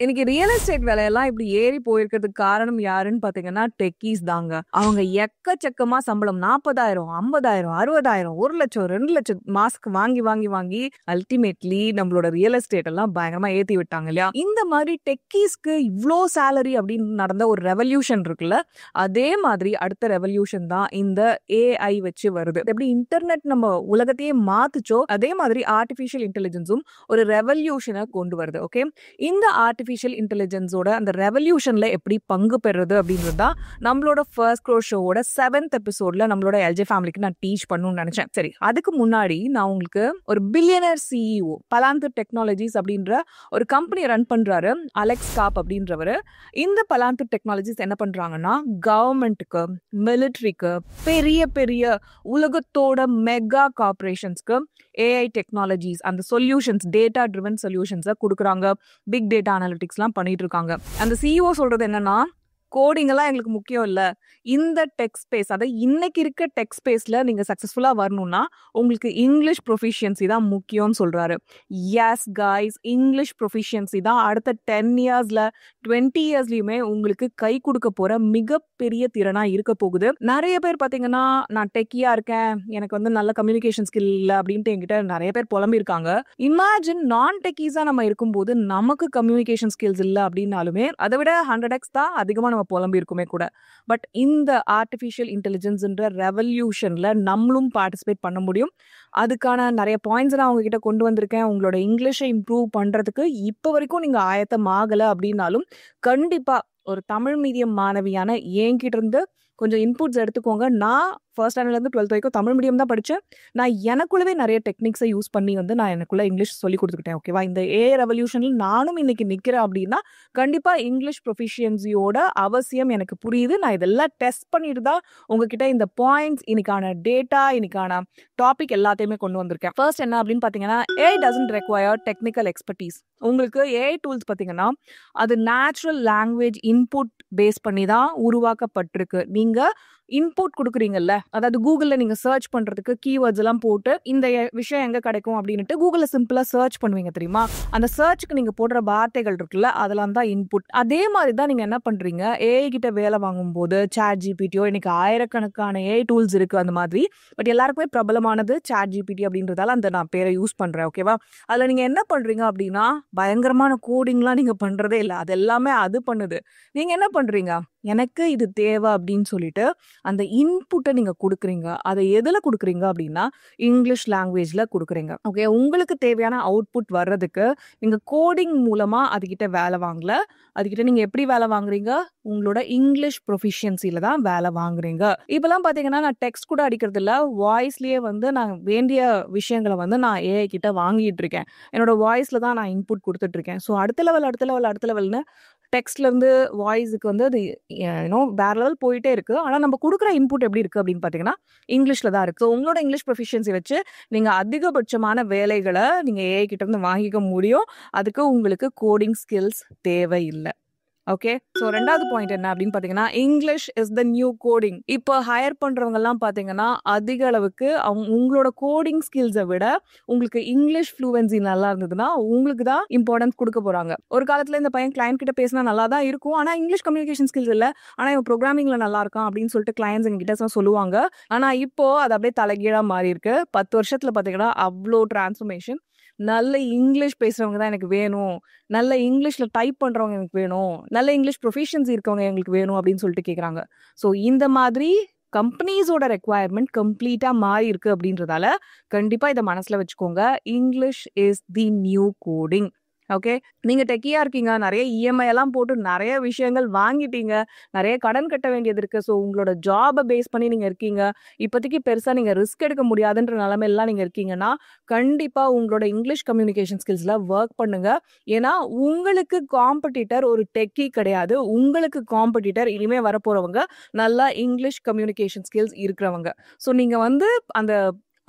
இன்னைக்கு real estate விலையெல்லாம் இப்படி ஏறி போயிருக்கிறதுக்கு காரணம் யாருன்னு பாத்தீங்கன்னா டெக்கீஸ் தாங்க. அவங்க எக்கச்சக்கமா சம்பளம் 40,000, 50,000, 60,000, 1,00,000, 2,00,000 மாசத்துக்கு வாங்கி வாங்கி வாங்கி அல்டிமேட்லி நம்மளோட ரியல் எஸ்டேட் எல்லாம் பயங்கரமா ஏத்தி விட்டாங்க இல்லையா? இந்த மாதிரி டெக்கீஸ்க்கு இவ்ளோ சேலரி அப்படின்னு நடந்த ஒரு ரெவல்யூஷன் இருக்குல்ல, அதே மாதிரி அடுத்த ரெவல்யூஷன் தான் இந்த ஏஐ வச்சு வருது. எப்படி இன்டர்நெட் நம்ம உலகத்தையே மாத்துச்சோ அதே மாதிரி ஆர்டிபிஷியல் இன்டெலிஜென்ஸும் ஒரு ரெவல்யூஷனை கொண்டு வருது. ஓகே, இந்த ஆர்டிஃபிஷியல் இன்டெலிஜென்ஸோட அந்த ரெவல்யூஷன்ல எப்படி பங்கு பெறுறது அப்படின்றது தான் நம்மளோட ஃபர்ஸ்ட் க்ரோ ஷோவோட 7th எபிசோட்ல நம்மளோட எல்ஜே ஃபேமிலிக்கு நான் டீச் பண்ணணும்னு நினைச்சேன். சரி, அதுக்கு முன்னாடி நான் உங்களுக்கு ஒரு பில்லியனர் சிஇஓ பலாந்தர் டெக்னாலஜிஸ் அப்படின்ற ஒரு கம்பெனி ரன் பண்றாரு அலெக்ஸ் காப் அப்படின்றவர். இந்த பலாந்தர் டெக்னாலஜிஸ் என்ன பண்றாங்கன்னா கவர்மெண்ட்டுக்கு, மிலிட்ரிக்கு, பெரிய பெரிய உலகத்தோட மெகா கார்பரேஷன்ஸ்க்கு ஏஐ டெக்னாலஜிஸ் அந்த சொல்யூஷன்ஸ், டேட்டா ட்ரிவன் சொல்யூஷன்ஸை கொடுக்குறாங்க. பிக் டேட்டா அனாலிட்டிக்ஸ்லாம் பண்ணிட்டு இருக்காங்க. அந்த சிஇஓ சொல்றது என்னன்னா, கோடிங் எல்லாம் எங்களுக்கு முக்கியம் இல்ல, இந்த டெக் ஸ்பேஸ், அதாவது இன்னைக்கு இருக்க டெக் ஸ்பேஸ்ல நீங்க சக்சஸ்ஃபுல்லா வரணும்னா உங்களுக்கு இங்கிலீஷ் ப்ரொஃபிஷியன்சி தான் முக்கியம்னு சொல்றாரு. எஸ் கைஸ், இங்கிலீஷ் ப்ரொஃபிஷியன்சி தான் அடுத்த 10 இயர்ஸ்ல 20 இயர்ஸ்லயுமே உங்களுக்கு கை கொடுக்க போற மிகப்பெரிய திறனா இருக்க போகுது. நிறைய பேர் பாத்தீங்கன்னா நான் டெக்கியா இருக்கேன், எனக்கு வந்து நல்ல கம்யூனிகேஷன் ஸ்கில் இல்ல அப்படின்ட்டு என்கிட்ட நிறைய பேர் புலம்பிருக்காங்க. இமேஜின் நான் டெக்கீஸா நம்ம இருக்கும்போது நமக்கு கம்யூனிகேஷன் ஸ்கில்ஸ் இல்ல அப்படின்னாலுமே அதை விட 100x தான் அதிகமா நம்ம புலம்பி இருக்குமே கூட. பட் இந்த ஆர்டிஃபிஷியல் இன்டெலிஜென்ஸ்ன்ற ரெவல்யூஷன்ல நம்மளும் பார்ட்டிசிபேட் பண்ண முடியும். அதுக்கான நிறைய பாயிண்ட்ஸ் நான் உங்ககிட்ட கொண்டு வந்திருக்கேன். உங்களோட இங்கிலீஷை இம்ப்ரூவ் பண்றதுக்கு இப்போ வரைக்கும் நீங்க ஆயத்தம் ஆகல அப்படின்னாலும் கண்டிப்பா ஒரு தமிழ் மீடியம் மாணவியான என்கிட்ட இருந்து கொஞ்சம் இன்புட்ஸ் எடுத்துக்கோங்க. நான் ஃபர்ஸ்ட் ஸ்டாண்டர்ட்லேருந்து 12th வரைக்கும் தமிழ் மீடியம் தான் படித்தேன். நான் எனக்குள்ளவே நிறைய டெக்னிக்ஸை யூஸ் பண்ணி வந்து நான் எனக்குள்ள இங்கிலீஷ் சொல்லி கொடுத்துக்கிட்டேன். ஓகேவா, இந்த ஏஐ ரெவல்யூஷனில் நானும் இன்னைக்கு நிற்கிறேன் அப்படின்னா கண்டிப்பாக இங்கிலீஷ் ப்ரொஃபிஷியன்சியோட அவசியம் எனக்கு புரியுது. நான் இதெல்லாம் டெஸ்ட் பண்ணிட்டு தான் உங்ககிட்ட இந்த பாயிண்ட்ஸ், இன்னைக்கான டேட்டா, இன்னைக்கான டாபிக் எல்லாத்தையுமே கொண்டு வந்திருக்கேன். ஃபர்ஸ்ட் என்ன அப்படின்னு பார்த்தீங்கன்னா, AI doesn't require technical expertise. உங்களுக்கு ஏஐ டூல்ஸ் பார்த்தீங்கன்னா அது நேச்சுரல் லாங்குவேஜ் இன்புட் பேஸ் பண்ணி தான் உருவாக்கப்பட்டிருக்கு. நீங்க இன்புட் கொடுக்குறீங்கல்ல, அதாவது கூகுளில் நீங்கள் சர்ச் பண்ணுறதுக்கு கீவேர்ட்ஸ் எல்லாம் போட்டு இந்த விஷயம் எங்கே கிடைக்கும் அப்படின்ட்டு கூகுளில் சிம்பிளாக சர்ச் பண்ணுவீங்க தெரியுமா? அந்த சர்ச்சுக்கு நீங்கள் போடுற வார்த்தைகள் இருக்குல்ல, அதெல்லாம் தான் இன்புட். அதே மாதிரி தான் நீங்கள் என்ன பண்ணுறீங்க, ஏஐ கிட்ட வேலை வாங்கும்போது சாட் ஜிபிடியோ, இன்னைக்கு ஆயிரக்கணக்கான ஏஐ டூல்ஸ் இருக்குது அந்த மாதிரி. பட் எல்லாருக்குமே பிரபலமானது சாட் ஜிபிடி அப்படின்றதால அந்த நான் பேரை யூஸ் பண்ணுறேன். ஓகேவா, அதில் நீங்கள் என்ன பண்ணுறீங்க அப்படின்னா பயங்கரமான கோடிங்லாம் நீங்கள் பண்ணுறதே இல்லை, அது எல்லாமே அது பண்ணுது. நீங்கள் என்ன பண்ணுறீங்க, எனக்கு இது தேவை அப்படின்னு சொல்லிட்டு அந்த இன்புட்டை நீங்கள் கொடுக்குறீங்க. அதை எதில் கொடுக்குறீங்க அப்படின்னா இங்கிலீஷ் லாங்குவேஜில் கொடுக்குறீங்க. ஓகே, உங்களுக்கு தேவையான அவுட்புட் வர்றதுக்கு நீங்கள் கோடிங் மூலமாக அதுக்கிட்ட வேலை வாங்கல. அதுக்கிட்ட நீங்கள் எப்படி வேலை வாங்குறீங்க, உங்களோட இங்கிலீஷ் ப்ரொஃபிஷியன்சியில் தான் வேலை வாங்குறீங்க. இப்போலாம் பார்த்தீங்கன்னா நான் டெக்ஸ்ட் கூட அடிக்கிறது இல்லை, வாய்ஸ்லேயே வந்து நான் வேண்டிய விஷயங்களை வந்து நான் ஏஐ கிட்ட வாங்கிட்டு இருக்கேன். என்னோட வாய்ஸில் தான் நான் இன்புட் கொடுத்துட்ருக்கேன். ஸோ அடுத்த லெவல்னு டெக்ஸ்ட்லேருந்து வாய்ஸுக்கு வந்து அது வேற லெவல் போயிட்டே இருக்கு. ஆனால் நம்ம கொடுக்குற இன்புட் எப்படி இருக்கு அப்படின்னு பார்த்தீங்கன்னா இங்கிலீஷில் தான் இருக்கு. ஸோ உங்களோட இங்கிலீஷ் ப்ரொஃபிஷியன்சி வச்சு நீங்கள் அதிகபட்சமான வேலைகளை நீங்கள் ஏஐ கிட்ட இருந்து வாங்கிக்க முடியும். அதுக்கு உங்களுக்கு கோடிங் ஸ்கில்ஸ் தேவையில்லை. ஓகே, ஸோ ரெண்டாவது பாயிண்ட் என்ன அப்படின்னு பார்த்தீங்கன்னா English is the new coding. இப்போ ஹையர் பண்ணுறவங்கலாம் பார்த்தீங்கன்னா அதிக அளவுக்கு உங்களோட கோடிங் ஸ்கில்ஸை விட உங்களுக்கு இங்கிலீஷ் ஃப்ளூவன்சி நல்லா இருந்ததுன்னா உங்களுக்கு தான் இம்பார்ட்டன்ஸ் கொடுக்க போகிறாங்க. ஒரு காலத்தில் இந்த பையன் கிளைண்ட் கிட்ட பேசினா நல்லா தான் இருக்கும், ஆனால் இங்கிலீஷ் கம்யூனிகேஷன் ஸ்கில்ஸ் இல்லை, ஆனால் இவன் ப்ரோக்ராமிங்கில் நல்லா இருக்கான் அப்படின்னு சொல்லிட்டு கிளைண்ட்ஸ் எங்ககிட்ட சொல்லுவாங்க. ஆனால் இப்போ அது அப்படியே தலைகீழாக மாறி இருக்கு. 10 வருஷத்தில் பார்த்தீங்கன்னா அவ்வளோ டிரான்ஸ்ஃபர்மேஷன். நல்ல இங்கிலீஷ் பேசுறவங்க தான் எனக்கு வேணும், நல்ல இங்கிலீஷ்ல டைப் பண்றவங்க எனக்கு வேணும், நல்ல இங்கிலீஷ் ப்ரொஃபிஷியன்சி இருக்கவங்க எங்களுக்கு வேணும் அப்படின்னு சொல்லிட்டு கேட்குறாங்க. ஸோ இந்த மாதிரி கம்பெனிஸோட ரெக்வயர்மெண்ட் கம்ப்ளீட்டா மாறி இருக்கு அப்படின்றதால கண்டிப்பா இதை மனசுல வச்சுக்கோங்க. English is the new coding. Okay, நீங்க டெக்கியா இருக்கீங்க, நிறைய இஎம்ஐ எல்லாம் போட்டு நிறைய விஷயங்கள் வாங்கிட்டீங்க, நிறைய கடன் கட்ட வேண்டியது இருக்கு. ஸோ உங்களோட ஜாபை பேஸ் பண்ணி நீங்க இருக்கீங்க, இப்போதைக்கு பெருசா நீங்க ரிஸ்க் எடுக்க முடியாதுன்ற நிலைமையெல்லாம் நீங்க இருக்கீங்கன்னா கண்டிப்பா உங்களோட இங்கிலீஷ் கம்யூனிகேஷன் ஸ்கில்ஸ்ல ஒர்க் பண்ணுங்க. ஏன்னா உங்களுக்கு காம்படிட்டர் ஒரு டெக்கி கிடையாது, உங்களுக்கு காம்படிட்டர் இனிமே வரப்போறவங்க நல்லா இங்கிலீஷ் கம்யூனிகேஷன் ஸ்கில்ஸ் இருக்கிறவங்க. ஸோ நீங்க வந்து அந்த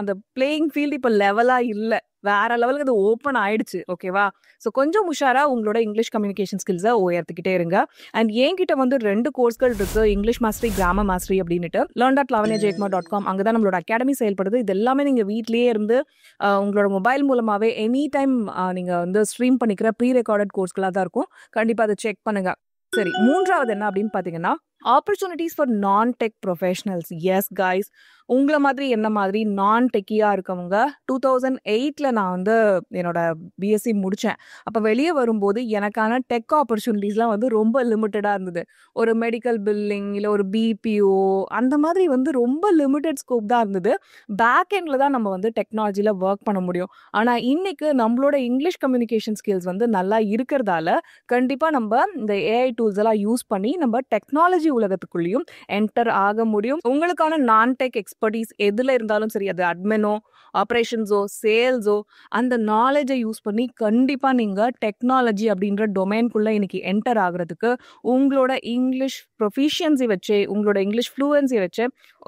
அந்த பிளேயிங் ஃபீல்டு இப்போ லெவலா இல்லை, வேற லெவலுக்கு அது ஓப்பன் ஆயிடுச்சு. ஓகேவா? ஸோ கொஞ்சம் உஷாரா உங்களோட இங்கிலீஷ் கம்யூனிகேஷன் ஸ்கில்ஸை உயர்த்திக்கிட்டே இருங்க. அண்ட் என்கிட்ட வந்து 2 கோர்ஸ்கள் இருக்கு. இங்கிலீஷ் மாஸ்டரி, கிராமர் மாஸ்டரி அப்படின்னுட்டு. learn.lavanyajaykumar.com அங்க தான் நம்மளோட அகாடமி செயல்படுது. இது எல்லாமே நீங்க வீட்லயே இருந்து உங்களோட மொபைல் மூலமாவே எனி டைம் நீங்க வந்து ஸ்ட்ரீம் பண்ணிக்கிற ப்ரீ ரெக்கார்டட் கோர்ஸ்களா தான் இருக்கும். கண்டிப்பா அதை செக் பண்ணுங்க. சரி, 3வது என்ன அப்படின்னு பாத்தீங்கன்னா, ஆப்பர்ச்சுனிட்டிஸ் ஃபார் நான் டெக் ப்ரொஃபஷனல்ஸ். எஸ் கைஸ், உங்களை மாதிரி என்ன மாதிரி நான் டெக்கியா இருக்கவங்க 2008ல நான் வந்து என்னோட பிஎஸ்சி முடிச்சேன். அப்ப வெளியே வரும்போது எனக்கான டெக் ஆப்பர்ச்சுனிட்டிஸ்லாம் வந்து ரொம்ப லிமிட்டடா இருந்தது. ஒரு மெடிக்கல் பில்லிங் இல்ல ஒரு பிபிஓ அந்த மாதிரி வந்து ரொம்ப லிமிட்டட் ஸ்கோப் தான் இருந்தது. பேக் எண்ட்ல தான் நம்ம வந்து டெக்னாலஜில ஒர்க் பண்ண முடியும். ஆனா இன்னைக்கு நம்மளோட இங்கிலீஷ் கம்யூனிகேஷன் ஸ்கில்ஸ் வந்து நல்லா இருக்கிறதால கண்டிப்பா நம்ம இந்த ஏஐ டூல்ஸ் எல்லாம் யூஸ் பண்ணி நம்ம டெக்னாலஜி உலகத்துக்குள்ளேயும் என்டர் ஆக முடியும். உங்களுக்கான நான் டெக் எக்ஸ்பர்டீஸ் எதுல இருந்தாலும் சரி, அது அட்மினோ, ஆப்ரேஷன்ஸோ, சேல்ஸோ, அந்த நாலேஜை யூஸ் பண்ணி கண்டிப்பா நீங்க டெக்னாலஜி அப்படின்ற டொமைன்குள்ள இன்னைக்கு என்டர் ஆகுறதுக்கு உங்களோட இங்கிலீஷ் ப்ரொஃபிஷியன்சி வச்சு, உங்களோட இங்கிலீஷ் ஃப்ளூவன்சி வச்சு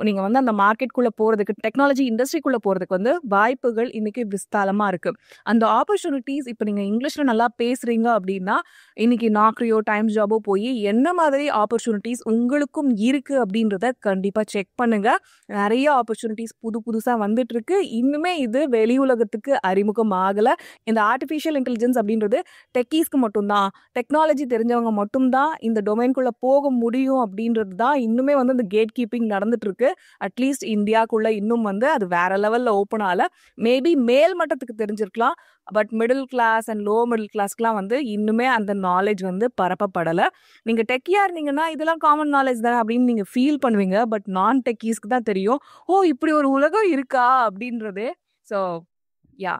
நீங்க வந்து அந்த மார்க்கெட்குள்ள போறதுக்கு, டெக்னாலஜி இண்டஸ்ட்ரிக்குள்ள போறதுக்கு வந்து வாய்ப்புகள் இன்னைக்கு விஸ்தாலமா இருக்கு. அந்த ஆப்பர்ச்சுனிட்டிஸ் இப்ப நீங்க இங்கிலீஷ்ல நல்லா பேசுறீங்க அப்படின்னா இன்னைக்கு நாக்ரியோ, டைம்ஸ் ஜாபோ போய் என்ன மாதிரி ஆப்பர்ச்சுனிட்டிஸ் உங்களுக்கும் இருக்கு அப்படின்றத கண்டிப்பா செக் பண்ணுங்க. நிறைய ஆப்பர்ச்சுனிட்டிஸ் புதுசா வந்துட்டு இருக்கு. இன்னுமே இது வெளி உலகத்துக்கு அறிமுகம் ஆகல. இந்த ஆர்டிஃபிஷியல் இன்டெலிஜென்ஸ் அப்படின்றது டெக்கீஸ்க்கு மட்டும்தான், டெக்னாலஜி தெரிஞ்சவங்க மட்டும்தான் இந்த டொமைன்குள்ள போக முடியும் அப்படின்றது தான் இன்னுமே வந்து இந்த கேட் கீப்பிங் நடந்துட்டு இருக்கு. அட்லீஸ்ட் இந்தியாக்குள்ள இன்னும் வந்து அது வேற லெவல்ல ஓப்பன் ஆகல. மேபி மேல் மட்டத்துக்கு தெரிஞ்சிருக்கலாம். But middle class and low middle கிளாஸ்க்குலாம் வந்து இன்னுமே அந்த நாலேஜ் வந்து பரப்பப்படலை. நீங்க டெக்கியா இருந்தீங்கன்னா இதெல்லாம் காமன் நாலேஜ் தானே அப்படின்னு நீங்க ஃபீல் பண்ணுவீங்க. பட் நான் டெக்கீஸ்க்கு தான் தெரியும், ஓ இப்படி ஒரு உலகம் இருக்கா அப்படின்றது. ஸோ யா,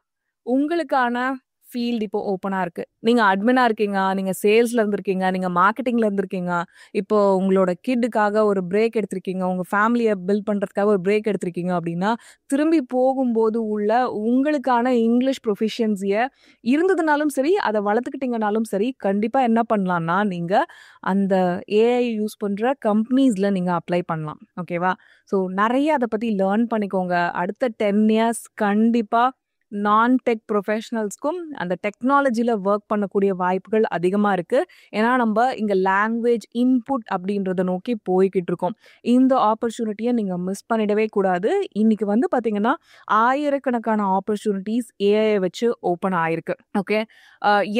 உங்களுக்கான ஃபீல்டு இப்போ ஓப்பனா இருக்கு. நீங்க அட்மினா இருக்கீங்க, நீங்க சேல்ஸ்ல இருந்திருக்கீங்க, நீங்க மார்க்கெட்டிங்ல இருந்திருக்கீங்க, இப்போ உங்களோட கிட்டுக்காக ஒரு பிரேக் எடுத்திருக்கீங்க, உங்க ஃபேமிலியை பில்ட் பண்றதுக்காக ஒரு பிரேக் எடுத்திருக்கீங்க அப்படின்னா திரும்பி போகும்போது உள்ள உங்களுக்கான இங்கிலீஷ் ப்ரொஃபிஷியன்சியை இருந்ததுனாலும் சரி, அதை வளர்த்துக்கிட்டீங்கனாலும் சரி, கண்டிப்பா என்ன பண்ணலாம்னா நீங்க அந்த ஏஐ யூஸ் பண்ற கம்பெனிஸ்ல நீங்க அப்ளை பண்ணலாம். ஓகேவா? ஸோ நிறைய அதை பத்தி லேர்ன் பண்ணிக்கோங்க. அடுத்த 10 இயர்ஸ் கண்டிப்பா நான் டெக் ப்ரொஃபஷனல்ஸ்க்கும் அந்த டெக்னாலஜியில் ஒர்க் பண்ணக்கூடிய வாய்ப்புகள் அதிகமாக இருக்குது. ஏன்னா நம்ம இங்கே லாங்குவேஜ் இன்புட் அப்படின்றத நோக்கி போய்கிட்டு இருக்கோம். இந்த ஆப்பர்ச்சுனிட்டியை நீங்கள் மிஸ் பண்ணிடவே கூடாது. இன்னைக்கு வந்து பார்த்தீங்கன்னா ஆயிரக்கணக்கான ஆப்பர்ச்சுனிட்டிஸ் ஏஐ வச்சு ஓப்பன் ஆயிருக்கு. ஓகே,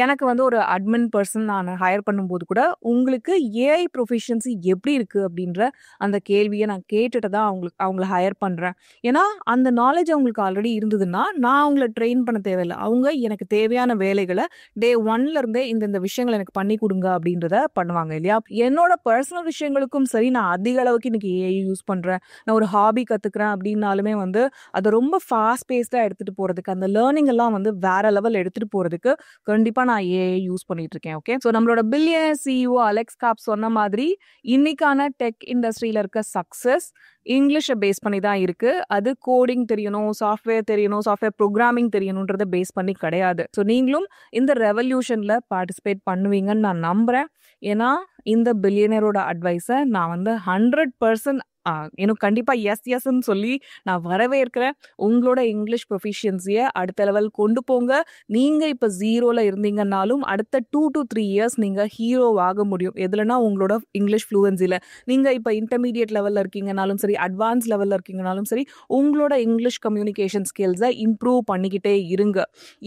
எனக்கு வந்து ஒரு அட்மின் பர்சன் நான் ஹையர் பண்ணும்போது கூட உங்களுக்கு ஏஐ ப்ரொஃபிஷியன்சி எப்படி இருக்குது அப்படின்ற அந்த கேள்வியை நான் கேட்டுட்டு தான் அவங்கள ஹையர் பண்ணுறேன். ஏன்னா அந்த நாலேஜ் அவங்களுக்கு ஆல்ரெடி இருந்ததுன்னா நான் அவங்கள ட்ரெயின் பண்ண தேவையில்லை. அவங்க எனக்கு தேவையான வேலைகளை டே 1ல இருந்தே இந்த விஷயங்களை எனக்கு பண்ணி கொடுங்க அப்படின்றத பண்ணுவாங்க இல்லையா? என்னோட பர்சனல் விஷயங்களுக்கும் சரி, நான் அதிக அளவுக்கு இன்னைக்கு ஏஐ யூஸ் பண்றேன். நான் ஒரு ஹாபி கத்துக்கிறேன் அப்படின்னாலுமே வந்து அதை ரொம்ப ஃபாஸ்ட் பேஸ்டா எடுத்துட்டு போறதுக்கு, அந்த லேர்னிங் எல்லாம் வந்து வேற லெவல் எடுத்துட்டு போறதுக்கு கண்டிப்பா நான் ஏஐ யூஸ் பண்ணிட்டு இருக்கேன். ஓகே, ஸோ நம்மளோட பில்லியனர் சிஇஓ அலெக்ஸ் காப் சொன்ன மாதிரி இன்னைக்கான டெக் இண்டஸ்ட்ரியில இருக்க சக்சஸ் இங்கிலீஷை பேஸ் பண்ணி தான் இருக்கு. அது கோடிங் தெரியணும், சாஃப்ட்வேர் ப்ரோக்ராமிங் தெரியணுன்றத பேஸ் பண்ணி கிடையாது. ஸோ நீங்களும் இந்த ரெவல்யூஷன்ல பார்ட்டிசிபேட் பண்ணுவீங்கன்னு நான் நம்புறேன். ஏன்னா இந்த பில்லியனரோட அட்வைஸை நான் வந்து 100% எனக்கு கண்டிப்பா எஸ்ன்னு சொல்லி நான் வரவேற்கிறேன். உங்களோட இங்கிலீஷ் ப்ரொஃபிஷியன்சியை அடுத்த லெவல் கொண்டு போங்க. நீங்க இப்ப 0ல இருந்தீங்கன்னாலும் அடுத்த 2 to 3 இயர்ஸ் நீங்க ஹீரோ ஆக முடியும். எதுலன்னா உங்களோட இங்கிலீஷ் ஃப்ளூவன்சில. நீங்க இப்ப இன்டர்மீடியட் லெவல்ல இருக்கீங்கனாலும் சரி, அட்வான்ஸ் லெவல்ல இருக்கீங்கனாலும் சரி, உங்களோட இங்கிலீஷ் கம்யூனிகேஷன் ஸ்கில்ஸை இம்ப்ரூவ் பண்ணிக்கிட்டே இருங்க.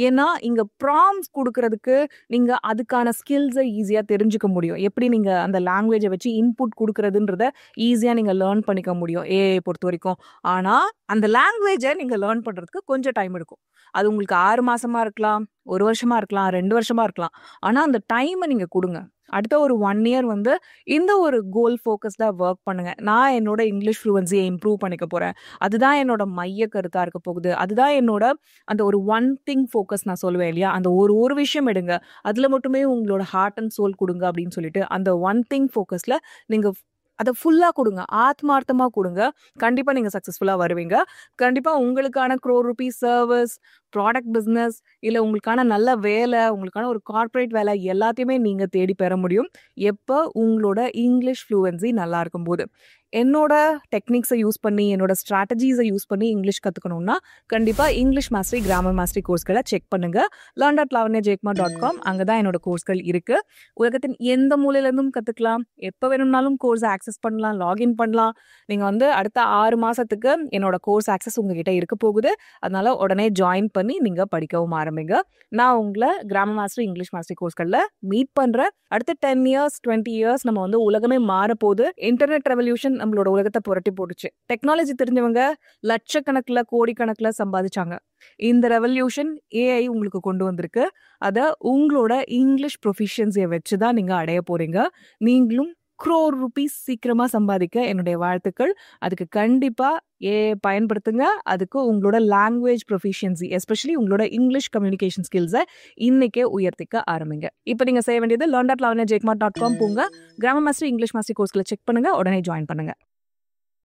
ஏன்னா இங்க ப்ராம்ஸ் கொடுக்கறதுக்கு நீங்க அதுக்கான ஸ்கில்ஸை ஈஸியா தெரிஞ்சுக்க முடியும். எப்படி நீங்க அந்த லாங்குவேஜை வச்சு இன்புட் கொடுக்கறதுன்றத ஈஸியா நீங்க லேர்ன் பண்ணிக்க முடியும் ஏஐ பொறுத்த வரைக்கும். ஆனா அந்த லாங்குவேஜை நீங்க லேர்ன் பண்றதுக்கு கொஞ்சம் டைம் எடுக்கும். அது உங்களுக்கு 6 மாசமா இருக்கலாம், 1 வருஷமா இருக்கலாம், 2 வருஷமா இருக்கலாம். ஆனா அந்த டைமை நீங்க கொடுங்க. அடுத்த ஒரு 1 இயர் வந்து இந்த ஒரு கோல் ஃபோக்கஸ்டா ஒர்க் பண்ணுங்க. நான் என்னோட இங்கிலீஷ் ஃப்ளூவன்சியை இம்ப்ரூவ் பண்ணிக்க போறேன், அதுதான் என்னோட மைய கருத்தா இருக்க போகுது, அதுதான் என்னோட அந்த ஒரு ஒன் திங் ஃபோக்கஸ் நான் சொல்லுவேன் இல்லையா, அந்த ஒரு விஷயம் எடுங்க, அதுல மட்டுமே உங்களோட ஹார்ட் அண்ட் சோல் கொடுங்க அப்படின்னு சொல்லிட்டு அந்த ஒன் திங் ஃபோக்கஸ்ல நீங்க அதை ஃபுல்லா கொடுங்க, ஆத்மார்த்தமா கொடுங்க. கண்டிப்பா நீங்க சக்சஸ்ஃபுல்லா வருவீங்க. கண்டிப்பா உங்களுக்கான crore rupees service, product business, இல்ல உங்களுக்கான நல்ல வேலை, உங்களுக்கான ஒரு கார்ப்பரேட் வேலை எல்லாத்தையுமே நீங்க தேடி பெற முடியும் எப்போ உங்களோட இங்கிலீஷ் ஃப்ளூவன்சி நல்லா இருக்கும்போது. என்னோட டெக்னிக்ஸை யூஸ் பண்ணி என்னோட ஸ்ட்ராட்டஜிஸை யூஸ் பண்ணி இங்கிலீஷ் கற்றுக்கணும்னா கண்டிப்பாக இங்கிலீஷ் மாஸ்டரி கிராமர் மாஸ்டரி கோர்ஸ்களை செக் பண்ணுங்க. learn.lavanyajekma.com அங்கே தான் என்னோட கோர்ஸ்கள் இருக்கு. உலகத்தின் எந்த மூலையிலேருந்தும் கற்றுக்கலாம். எப்போ வேணும்னாலும் கோர்ஸை ஆக்சஸ் பண்ணலாம், லாகின் பண்ணலாம். நீங்கள் அடுத்த 6 மாதத்துக்கு என்னோட கோர்ஸ் ஆக்சஸ் உங்ககிட்ட இருக்க போகுது. அதனால உடனே ஜாயின் பண்ணி நீங்கள் படிக்கவும் ஆரம்பிங்க. நான் உங்களை கிராமர் மாஸ்டரி இங்கிலீஷ் மாஸ்டரி கோர்ஸ்களில் மீட் பண்ணுறேன். அடுத்த 10 இயர்ஸ் 20 இயர்ஸ் நம்ம உலகமே மாறப்போகுது. இன்டர்நெட் ரெவல்யூஷன் நம்மளோட உலகத்தை புரட்டி போட்டுச்சு. டெக்னாலஜி தெரிஞ்சவங்க லட்சக்கணக்கில் கோடிக்கணக்கில் சம்பாதிச்சாங்க. இந்த ரெவல்யூஷன் ஏஐ உங்களுக்கு கொண்டு வந்திருக்கு. அதை உங்களோட இங்கிலீஷ் ப்ரொஃபிஷியன்சியை வச்சு தான் நீங்கள் அடைய போறீங்க. நீங்களும் crore rupees சீக்கிரமா சம்பாதிக்க என்னுடைய வாழ்த்துக்கள். அதுக்கு கண்டிப்பா பயன்படுத்துங்க. அதுக்கு உங்களோட லாங்குவேஜ் ப்ரொஃபிஷியன்சி எஸ்பெஷலி உங்களோட இங்கிலீஷ் கம்யூனிகேஷன் ஸ்கில்ஸை இன்னைக்கே உயர்த்திக்க ஆரம்பிங்க. இப்போ நீங்க செய்ய வேண்டியது learn.lavanyajekma.com போங்க. கிராமர் மாஸ்டரி இங்கிலீஷ் மாஸ்டரி கோர்ஸ்களை செக் பண்ணுங்க. உடனே ஜாயின் பண்ணுங்க.